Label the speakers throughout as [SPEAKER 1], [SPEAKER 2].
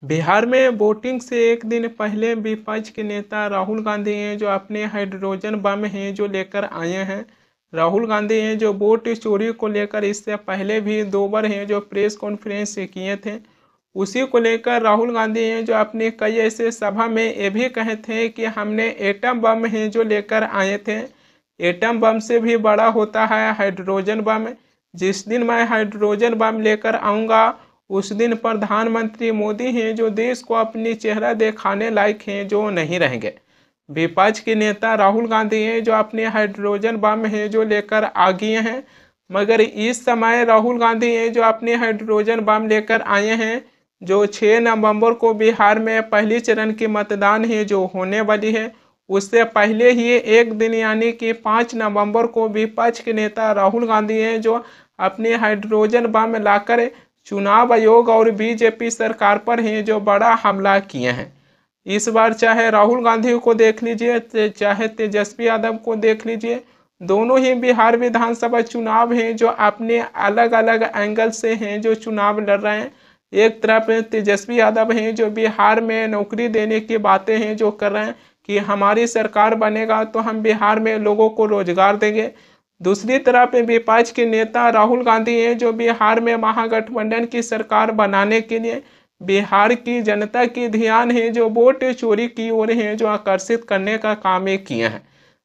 [SPEAKER 1] बिहार में वोटिंग से एक दिन पहले विपक्ष के नेता राहुल गांधी हैं जो अपने हाइड्रोजन बम हैं जो लेकर आए हैं। राहुल गांधी हैं जो वोट चोरी को लेकर इससे पहले भी 2 बार हैं जो प्रेस कॉन्फ्रेंस किए थे। उसी को लेकर राहुल गांधी हैं जो अपने कई ऐसे सभा में ये भी कहे थे कि हमने एटम बम हैं जो लेकर आए थे। एटम बम से भी बड़ा होता है हाइड्रोजन बम। जिस दिन मैं हाइड्रोजन बम लेकर आऊँगा उस दिन प्रधानमंत्री मोदी हैं जो देश को अपनी चेहरा दिखाने लायक हैं जो नहीं रहेंगे। विपक्ष के नेता राहुल गांधी हैं जो अपने हाइड्रोजन बम हैं जो लेकर आ गए हैं। मगर इस समय राहुल गांधी हैं जो अपने हाइड्रोजन बम लेकर आए हैं जो 6 नवंबर को बिहार में पहली चरण की मतदान है जो होने वाली है। उससे पहले ही एक दिन यानी कि 5 नवंबर को विपक्ष के नेता राहुल गांधी हैं जो अपने हाइड्रोजन बम लाकर चुनाव आयोग और बीजेपी सरकार पर हैं जो बड़ा हमला किए हैं। इस बार चाहे राहुल गांधी को देख लीजिए चाहे तेजस्वी यादव को देख लीजिए, दोनों ही बिहार विधानसभा चुनाव हैं जो अपने अलग अलग एंगल से हैं जो चुनाव लड़ रहे हैं। एक तरफ तेजस्वी यादव हैं जो बिहार में नौकरी देने की बातें हैं जो कर रहे हैं कि हमारी सरकार बनेगा तो हम बिहार में लोगों को रोजगार देंगे। दूसरी तरफ विपक्ष के नेता राहुल गांधी हैं जो बिहार में महागठबंधन की सरकार बनाने के लिए बिहार की जनता की ध्यान है जो वोट चोरी की ओर है जो आकर्षित करने का काम ये किए हैं।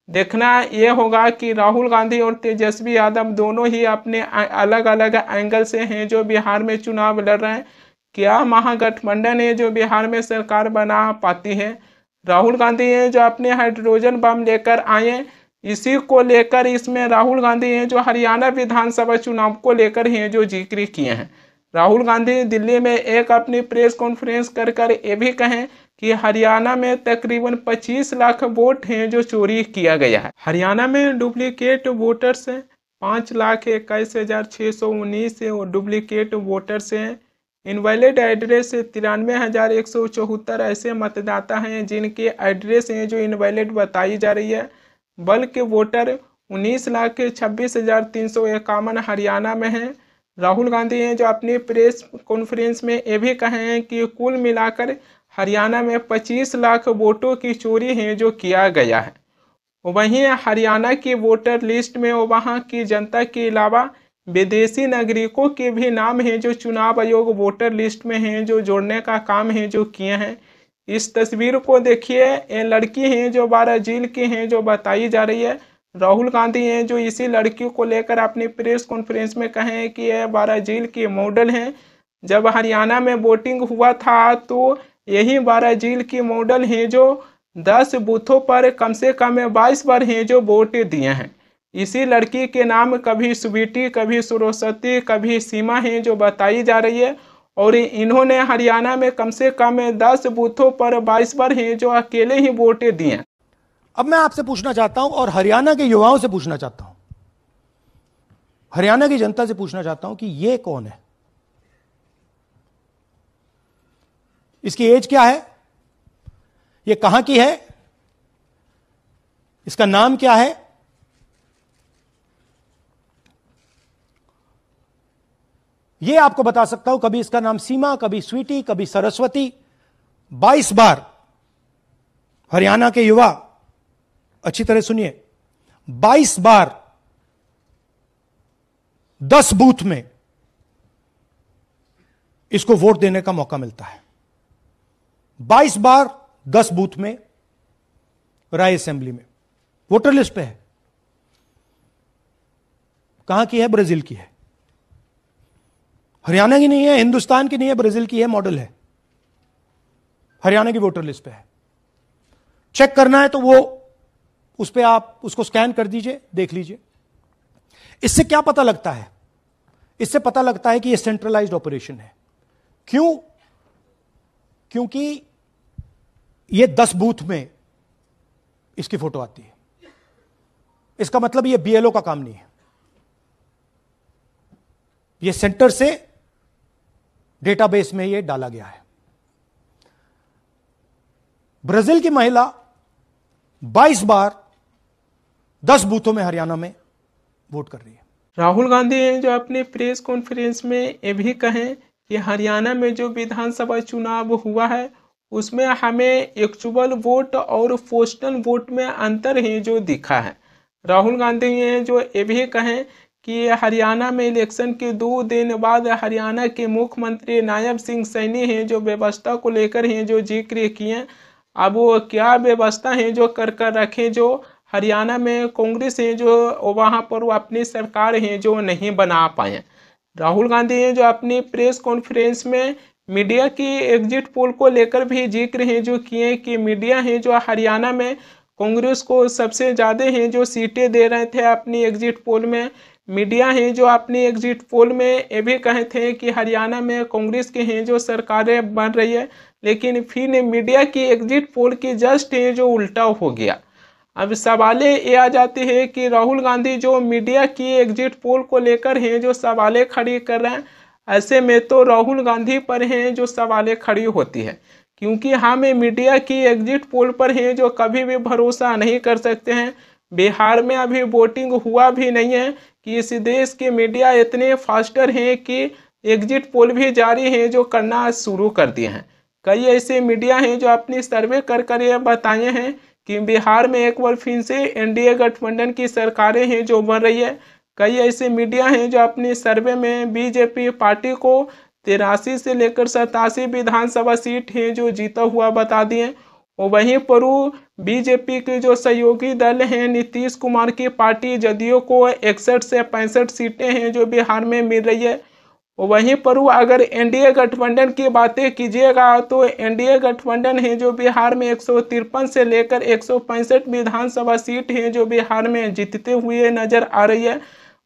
[SPEAKER 1] देखना ये होगा कि राहुल गांधी और तेजस्वी यादव दोनों ही अपने अलग अलग एंगल से हैं जो बिहार में चुनाव लड़ रहे हैं। क्या महागठबंधन है जो बिहार में सरकार बना पाती है? राहुल गांधी हैं जो अपने हाइड्रोजन बम लेकर आए, इसी को लेकर इसमें राहुल गांधी हैं जो हरियाणा विधानसभा चुनाव को लेकर हैं जो जिक्र किए हैं। राहुल गांधी दिल्ली में एक अपनी प्रेस कॉन्फ्रेंस कर ये भी कहें कि हरियाणा में तकरीबन 25 लाख वोट हैं जो चोरी किया गया है। हरियाणा में डुप्लीकेट वोटर्स हैं 5,21,619 डुप्लीकेट वोटर्स हैं। इनवैलिड एड्रेस 93,174 ऐसे मतदाता हैं जिनके एड्रेस हैं जो इनवैलिड बताई जा रही है। बल्कि वोटर 19,26,351 हरियाणा में हैं। राहुल गांधी हैं जो अपनी प्रेस कॉन्फ्रेंस में ये भी कहे हैं कि कुल मिलाकर हरियाणा में 25 लाख वोटों की चोरी है जो किया गया है। वहीं हरियाणा की वोटर लिस्ट में वहां की जनता के अलावा विदेशी नागरिकों के भी नाम हैं जो चुनाव आयोग वोटर लिस्ट में हैं जो जोड़ने का काम है जो किए हैं। इस तस्वीर को देखिए, ये लड़की हैं जो 12 जिले की हैं जो बताई जा रही है। राहुल गांधी हैं जो इसी लड़की को लेकर अपनी प्रेस कॉन्फ्रेंस में कहें कि यह 12 जिले की मॉडल हैं। जब हरियाणा में वोटिंग हुआ था तो यही 12 जिले की मॉडल हैं जो 10 बूथों पर कम से कम 22 बार हैं जो वोट दिए हैं। इसी लड़की के नाम कभी स्वीटी, कभी सरस्वती, कभी सीमा हैं जो बताई जा रही है। और इन्होंने हरियाणा में कम से कम 10 बूथों पर 22 बार हैं जो अकेले ही वोट दिए।
[SPEAKER 2] अब मैं आपसे पूछना चाहता हूं और हरियाणा के युवाओं से पूछना चाहता हूं, हरियाणा की जनता से पूछना चाहता हूं कि यह कौन है, इसकी एज क्या है, यह कहां की है, इसका नाम क्या है? यह आपको बता सकता हूं, कभी इसका नाम सीमा, कभी स्वीटी, कभी सरस्वती। 22 बार हरियाणा के युवा अच्छी तरह सुनिए, 22 बार 10 बूथ में इसको वोट देने का मौका मिलता है। 22 बार 10 बूथ में राय असेंबली में वोटर लिस्ट पे है। कहां की है? ब्राजील की है, हरियाणा की नहीं है, हिंदुस्तान की नहीं है, ब्राजील की है, मॉडल है, हरियाणा की वोटर लिस्ट पे है। चेक करना है तो वो उस पे आप उसको स्कैन कर दीजिए, देख लीजिए। इससे क्या पता लगता है? इससे पता लगता है कि यह सेंट्रलाइज्ड ऑपरेशन है। क्यों? क्योंकि यह 10 बूथ में इसकी फोटो आती है। इसका मतलब यह बीएलओ का काम नहीं है, यह सेंटर से डेटाबेस में यह डाला गया है। ब्राजील की महिला 22 बार 10 बूथों में हरियाणा में वोट कर रही है।
[SPEAKER 1] राहुल गांधी हैं जो अपनी प्रेस कॉन्फ्रेंस में ये भी कहें कि हरियाणा में जो विधानसभा चुनाव हुआ है उसमें हमें एक्चुअल वोट और पोस्टल वोट में अंतर ही जो दिखा है। राहुल गांधी ने जो ये भी कहें कि हरियाणा में इलेक्शन के 2 दिन बाद हरियाणा के मुख्यमंत्री नायब सिंह सैनी हैं जो व्यवस्था को लेकर हैं जो जिक्र किए। अब वो क्या व्यवस्था है जो कर रखे जो हरियाणा में कांग्रेस है जो वहाँ पर वो अपनी सरकार है जो नहीं बना पाए। राहुल गांधी ने जो अपनी प्रेस कॉन्फ्रेंस में मीडिया की एग्जिट पोल को लेकर भी जिक्र है जो किए कि मीडिया है जो हरियाणा में कांग्रेस को सबसे ज़्यादा है जो सीटें दे रहे थे अपनी एग्जिट पोल में। मीडिया है जो अपनी एग्जिट पोल में ये भी कहे थे कि हरियाणा में कांग्रेस की हैं जो सरकारें बन रही है, लेकिन फिर मीडिया की एग्जिट पोल की जस्ट है जो उल्टा हो गया। अब सवालें ये आ जाती है कि राहुल गांधी जो मीडिया की एग्जिट पोल को लेकर हैं जो सवालें खड़ी कर रहे हैं, ऐसे में तो राहुल गांधी पर हैं जो सवालें खड़ी होती है, क्योंकि हम मीडिया की एग्जिट पोल पर हैं जो कभी भी भरोसा नहीं कर सकते हैं। बिहार में अभी वोटिंग हुआ भी नहीं है कि इस देश के मीडिया इतने फास्टर हैं कि एग्जिट पोल भी जारी है जो करना शुरू कर दिए हैं। कई ऐसे मीडिया हैं जो अपनी सर्वे कर ये बताए हैं कि बिहार में एक बार फिर से एनडीए गठबंधन की सरकारें हैं जो बन रही है। कई ऐसे मीडिया हैं जो अपनी सर्वे में बीजेपी पार्टी को 83 से लेकर 87 विधानसभा सीट हैं जो जीता हुआ बता दिए। और वहीं पर बीजेपी के जो सहयोगी दल हैं नीतीश कुमार की पार्टी जदयू को 61 से 65 सीटें हैं जो बिहार में मिल रही है। वहीं पर अगर एनडीए गठबंधन की बातें कीजिएगा तो एनडीए गठबंधन है जो बिहार में 153 से लेकर 165 विधानसभा सीट हैं जो बिहार में जीतते हुए नजर आ रही है।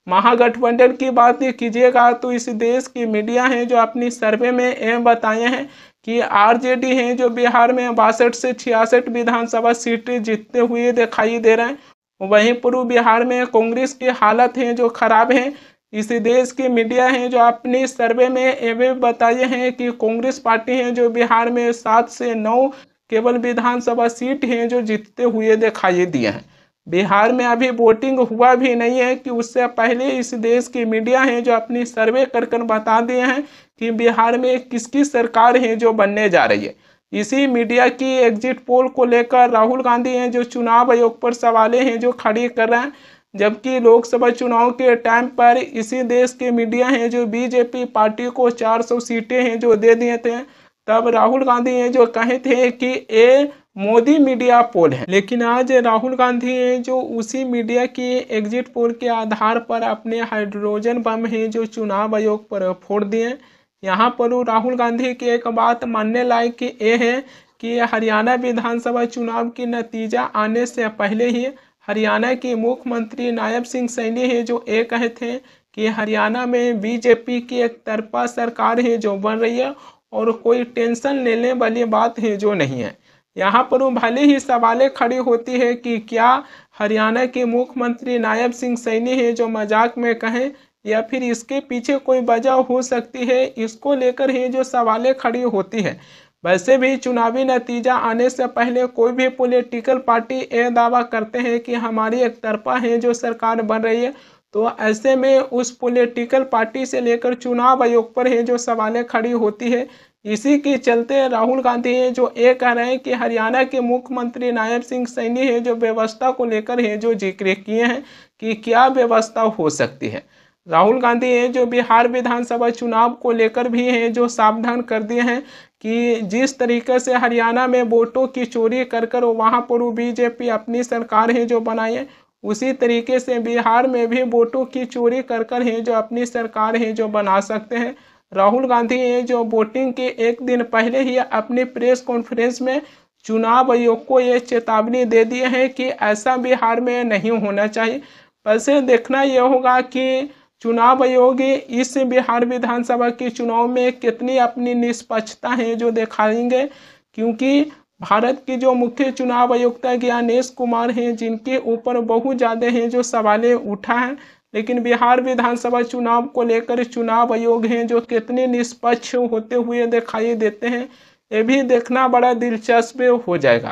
[SPEAKER 1] महागठबंधन की बात कीजिएगा तो इस देश की मीडिया है जो अपनी सर्वे में ये बताए हैं कि आरजेडी है जो बिहार में 62 से 66 विधानसभा सीटें जीतते हुए दिखाई दे रहे हैं। वहीं पर बिहार में कांग्रेस की हालत है जो खराब है। इस देश की मीडिया है जो अपनी सर्वे में ये भी बताए हैं कि कांग्रेस पार्टी है जो बिहार में 7 से 9 केवल विधानसभा सीट हैं जो जीतते हुए दिखाई दिए हैं। बिहार में अभी वोटिंग हुआ भी नहीं है कि उससे पहले इस देश की मीडिया है जो अपनी सर्वे कर बता दिए हैं कि बिहार में किसकी सरकार है जो बनने जा रही है। इसी मीडिया की एग्जिट पोल को लेकर राहुल गांधी हैं जो चुनाव आयोग पर सवालें हैं जो खड़ी कर रहे हैं, जबकि लोकसभा चुनाव के टाइम पर इसी देश के मीडिया हैं जो बीजेपी पार्टी को 400 सीटें हैं जो दे दिए थे। तब राहुल गांधी हैं जो कहे थे कि ये मोदी मीडिया पोल है, लेकिन आज राहुल गांधी हैं जो उसी मीडिया की एग्जिट पोल के आधार पर अपने हाइड्रोजन बम हैं जो चुनाव आयोग पर फोड़ दिए। यहाँ पर राहुल गांधी की एक बात मानने लायक ये है कि हरियाणा विधानसभा चुनाव की नतीजा आने से पहले ही हरियाणा के मुख्यमंत्री नायब सिंह सैनी है जो ये कहे थे कि हरियाणा में बीजेपी की एक तरफा सरकार है जो बन रही है और कोई टेंशन लेने वाली बात है जो नहीं है। यहाँ पर भले ही सवालें खड़ी होती है कि क्या हरियाणा के मुख्यमंत्री नायब सिंह सैनी है जो मजाक में कहें या फिर इसके पीछे कोई वजह हो सकती है, इसको लेकर ही जो सवालें खड़ी होती है। वैसे भी चुनावी नतीजा आने से पहले कोई भी पॉलिटिकल पार्टी ये दावा करते हैं कि हमारी एक तरफा है जो सरकार बन रही है, तो ऐसे में उस पॉलिटिकल पार्टी से लेकर चुनाव आयोग पर है जो सवालें खड़ी होती है। इसी के चलते राहुल गांधी है जो ये कह रहे हैं कि हरियाणा के मुख्यमंत्री नायब सिंह सैनी है जो व्यवस्था को लेकर है जो जिक्र किए हैं कि क्या व्यवस्था हो सकती है। राहुल गांधी हैं जो बिहार विधानसभा चुनाव को लेकर भी हैं जो सावधान कर दिए हैं कि जिस तरीके से हरियाणा में वोटों की चोरी कर वहाँ पर बीजेपी अपनी सरकार है जो बनाई है, उसी तरीके से बिहार में भी वोटों की चोरी कर है जो अपनी सरकार है जो बना सकते हैं। राहुल गांधी हैं जो वोटिंग के एक दिन पहले ही अपनी प्रेस कॉन्फ्रेंस में चुनाव आयोग को ये चेतावनी दे दिए हैं कि ऐसा बिहार में नहीं होना चाहिए। वैसे देखना यह होगा कि चुनाव आयोग इस बिहार विधानसभा के चुनाव में कितनी अपनी निष्पक्षता है जो दिखाएंगे, क्योंकि भारत की जो मुख्य चुनाव आयुक्त ज्ञानेश कुमार हैं जिनके ऊपर बहुत ज़्यादा हैं जो सवालें उठा है, लेकिन बिहार विधानसभा चुनाव को लेकर चुनाव आयोग हैं जो कितने निष्पक्ष होते हुए दिखाई देते हैं, ये भी देखना बड़ा दिलचस्प हो जाएगा।